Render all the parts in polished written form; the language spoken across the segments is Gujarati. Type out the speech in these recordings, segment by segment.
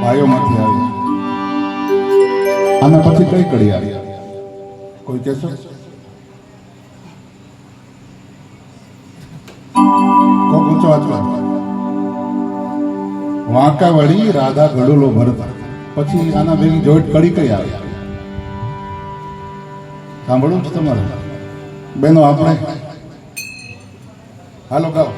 ભાઈઓમાંથી આવી. આના પછી કઈ કડી આવી? કોઈ કહેશો? કોક ઊંચો વાંચવા. વાંકાવળી રાધા ઘડુલો ભરતા. પછી આના ભેગી જોઈટ કડી કઈ આવી? સાંભળવું છે તમારે બેનો? આપણે હાલો ગાઓ.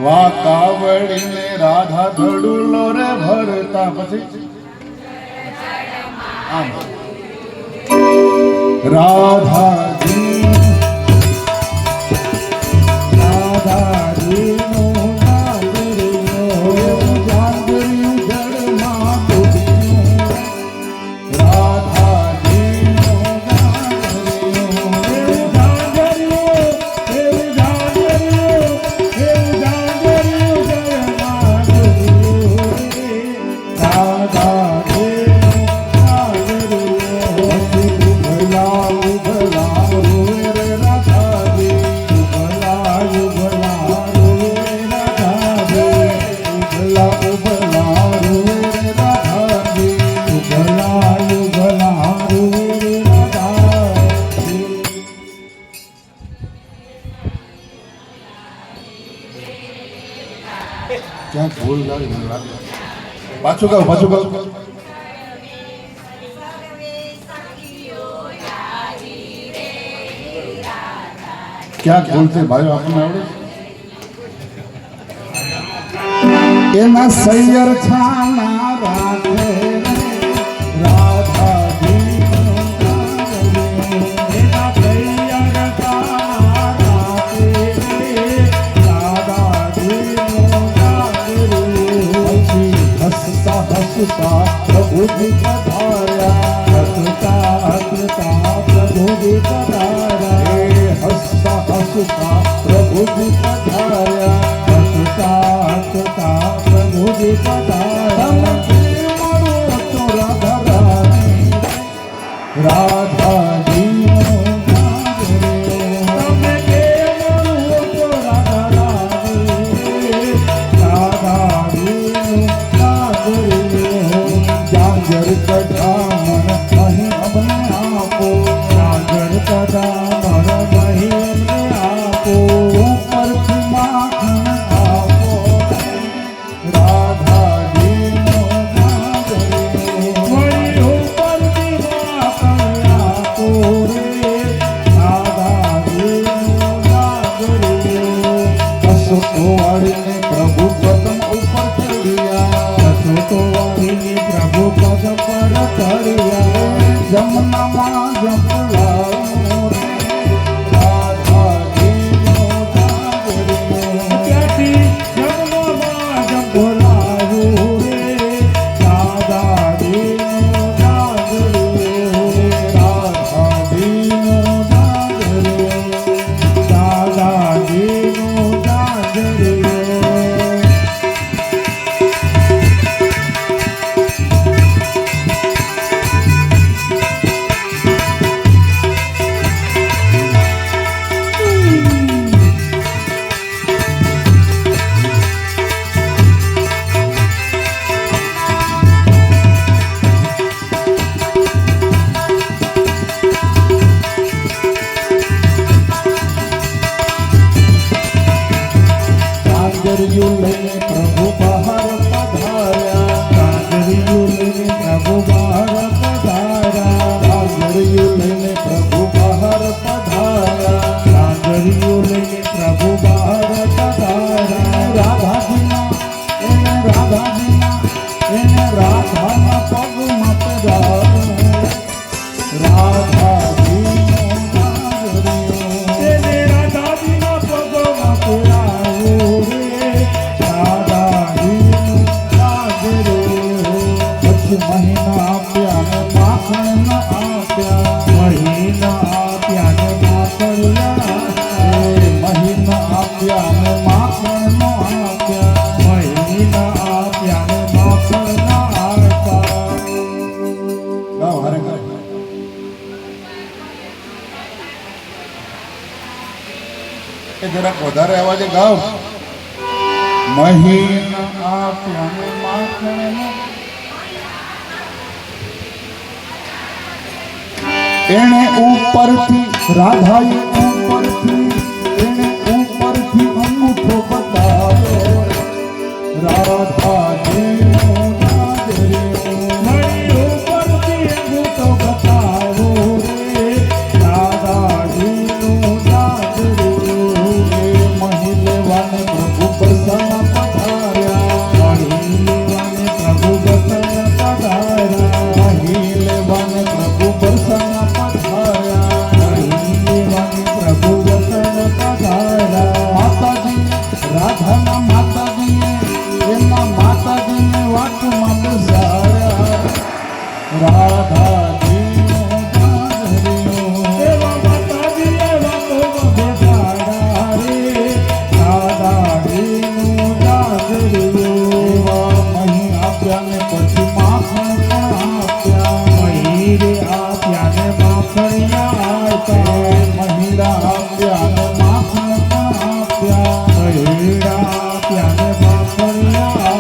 વાંકાવળી ને રાધા ઘડુલો રે ભરતા. પછી આમ રાધાજી ક્યાં ભૂલ ગાવી મને લાગે. પાછું ગાવ, પાછું ગાવ. ક્યાં ભૂલ થઈ ભાઈઓ? આપણને આવડે? એના સૈયર છાના રાખે प्रभु जी पधारा, हंसता हंसता प्रभु जी पधारा, हंसता हंसता प्रभु जी पधारा, हंसता हंसता प्रभु जी पधारा. तो राधा रानी राधा जी જરાક વધારે અવાજે ગાઓ. મહીન આપ્યા માખણ એણે ઉપરથી રાધાએ ઉપરથી એને ઉપરથી અંગૂઠો બતાવ્યો રાધાજીનો નાદર્યો મણી ઉપરથી અંગૂઠો બતાવ્યો રે રાધાજીનો નાદર્યો એ મહિલેવાને પ્રભુ પ્રસન્ન પધાર્યા મહિલેવાને પ્રભુ પ્રસન્ન પધાર્યા મહિલેવાને પ્રભુ પ્રસન્ન માતાજી રાધાના માતાજીને એમના માતાજીને વાતમાં બેસાડ્યા રાધાજીનો નાદર્યો એવા માતાજીએ વાતોમાં બેસાડ્યા રે રાધાજીનો નાદર્યો એવા મહી આપ્યા ને પછી માખણ પણ આપ્યા મહી રે આપ્યા ને માખણિયા આપ્યા મહિલા આપ્યા ને માખણ પણ આપ્યા મહિલા આપ્યા ને માખણિયા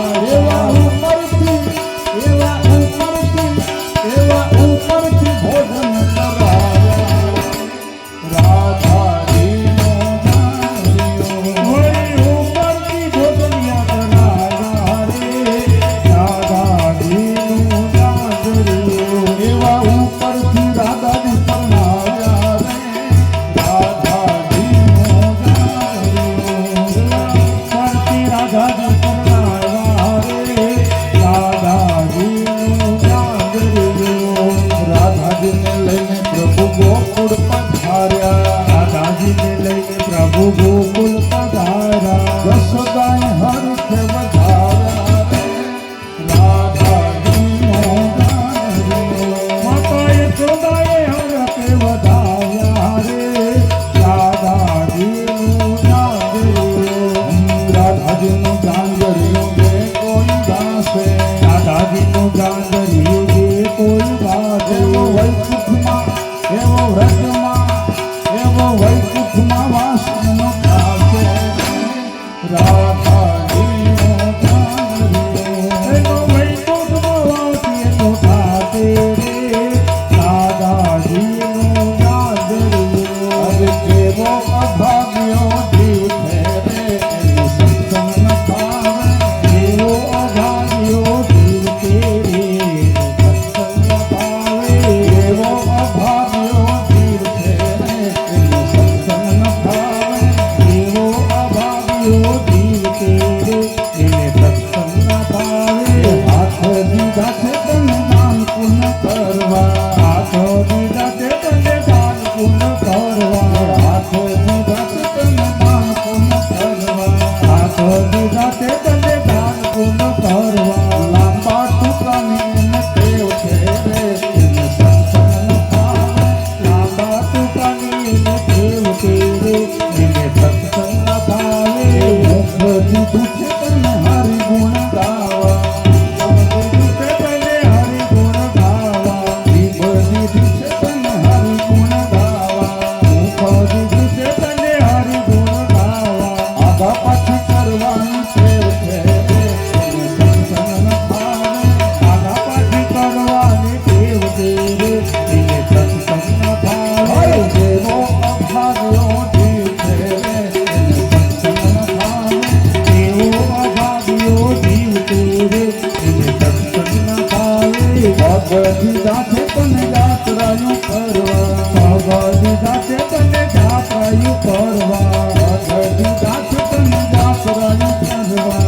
એવા ઉપરથી ભોજન કરાવ્યા રાધાજીનો નાદર્યો વળી ઉપરથી ભોજનિયા કરાવ્યા રે રાધાજીનો નાદર્યો એવા ઉપરથી રાધાજી પરણાવ્યા રે રાધાજીનો નાદર્યો ઉપરથી રાધાજી પરણાવ્યા રે રાધાજીનો નાદર્યો રાધાજીને લઈને પ્રભુ ગોકુળ પધાર્યા રાધાજીને લઈને પ્રભુ ગોકુળ પધાર્યા યશોદાએ હર્ષે વધાર્યા રે રાધાજીનો નાદર્યો માતા યશોદાએ હર્ષે વધાર્યા રે રાધાજીનો નાદર્યો રાધાજીનો જાંજરિયો જે કોઈ ગાશે રાધાજીનો જાંજરિયો જે કોઈ ગાશે એવો વૈકુંઠમાં વાસનો ગાશે રાધાજીનો જાંજરિયો એવો વૈકુંઠમાં વાસનો ગાશે રે રાધાજીનો જાંજરિયો અરે કેવો અભાગ્યો જીવ છે રે એનો સત્સંગ ન ભાવે કેવો અભાગ્યો જીવ છે રે એનો સત્સંગ ન ભાવે કેવો અભાગ્યો જીવ છે રે એનો સત્સંગ ન ભાવે કેવો અભાગ્યો જીવ છે રે એને સત્સંગ ન ભાવે હાથ દીધા છે તને દાન પુણ્ય કરવા હાથ દીધા છે તને દાન પુણ્ય કરવા હાથ દીધા છે તને દાન પુણ્ય કરવા હાથ દીધા છે તને દાન પુણ્ય કરવા લાંબા ટુકડાની એને ટેવ છે રે એને સત્સંગ ન ભાવે લાંબા ટુકડાની એને ટેવ છે રે એને સત્સંગ ન ભાવે મુખ દીધું છે તને હરિ ગુણ ગાવા દીધું છે તને હરિ ગુણ ગાવા જીભ દીધી છે તને હરિ ગુણ ગાવા મુખ દીધું છે તને હરિ ગુણ ગાવા આગા પાછું કરવાની ટેવ છે રે એને સત્સંગ ન ભાવે આગા પાછું કરવાની ટેવ છે રે એને સત્સંગ ન ભાવે જેવો અભાગ્યો જીવ છે રે એને સત્સંગ ન ભાવે એવો અભાગ્યો જીવ છે રે એને સત્સંગ ન ભાવે ભગદીધા છે તને જાત્રાયું કરવા ભગદીધા છે તને જાત્રાયું કરવા ભગદીધા છે તને જાત્રાયું કરવા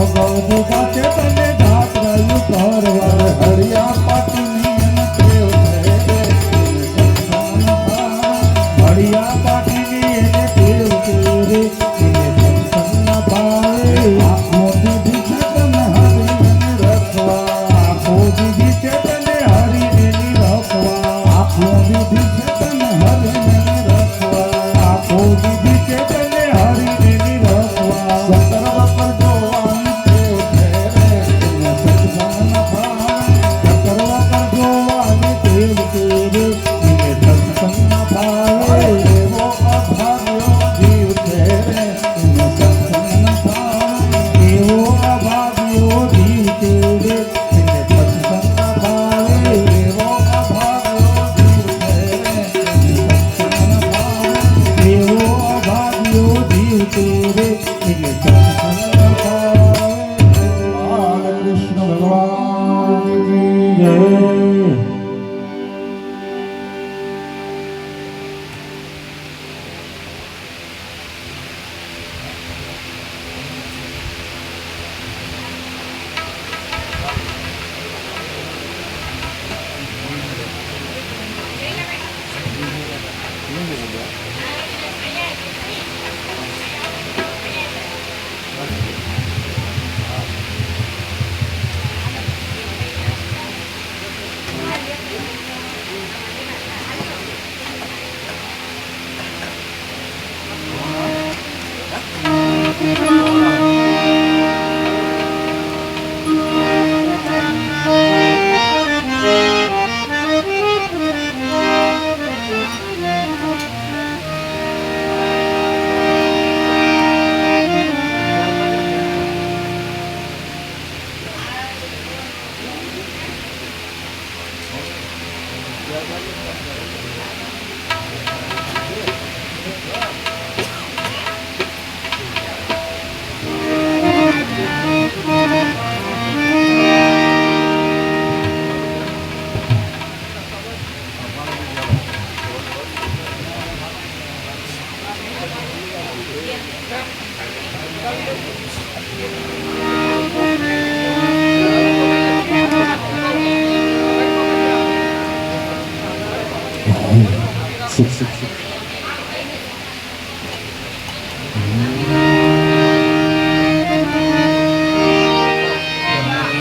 ભગદીધા છે તને જાત્રાયું કરવા હરિયા પાટીની એને ટેવ છે રે એને સત્સંગ ન ભાવે હરિયા પાટીની એને ટેવ છે રે એને સત્સંગ ન ભાવે આંખો દીધી છે તને હરીને રખવા આંખો દીધી છે તને હરીને રખવા આંખો દીધી છે તને હરીને રખવા આંખો દીધી છે તને હરીને રખવા સતર વખત જોવાની ટેવ છે રે એને સત્સંગ ન ભાવે કી જય. Six.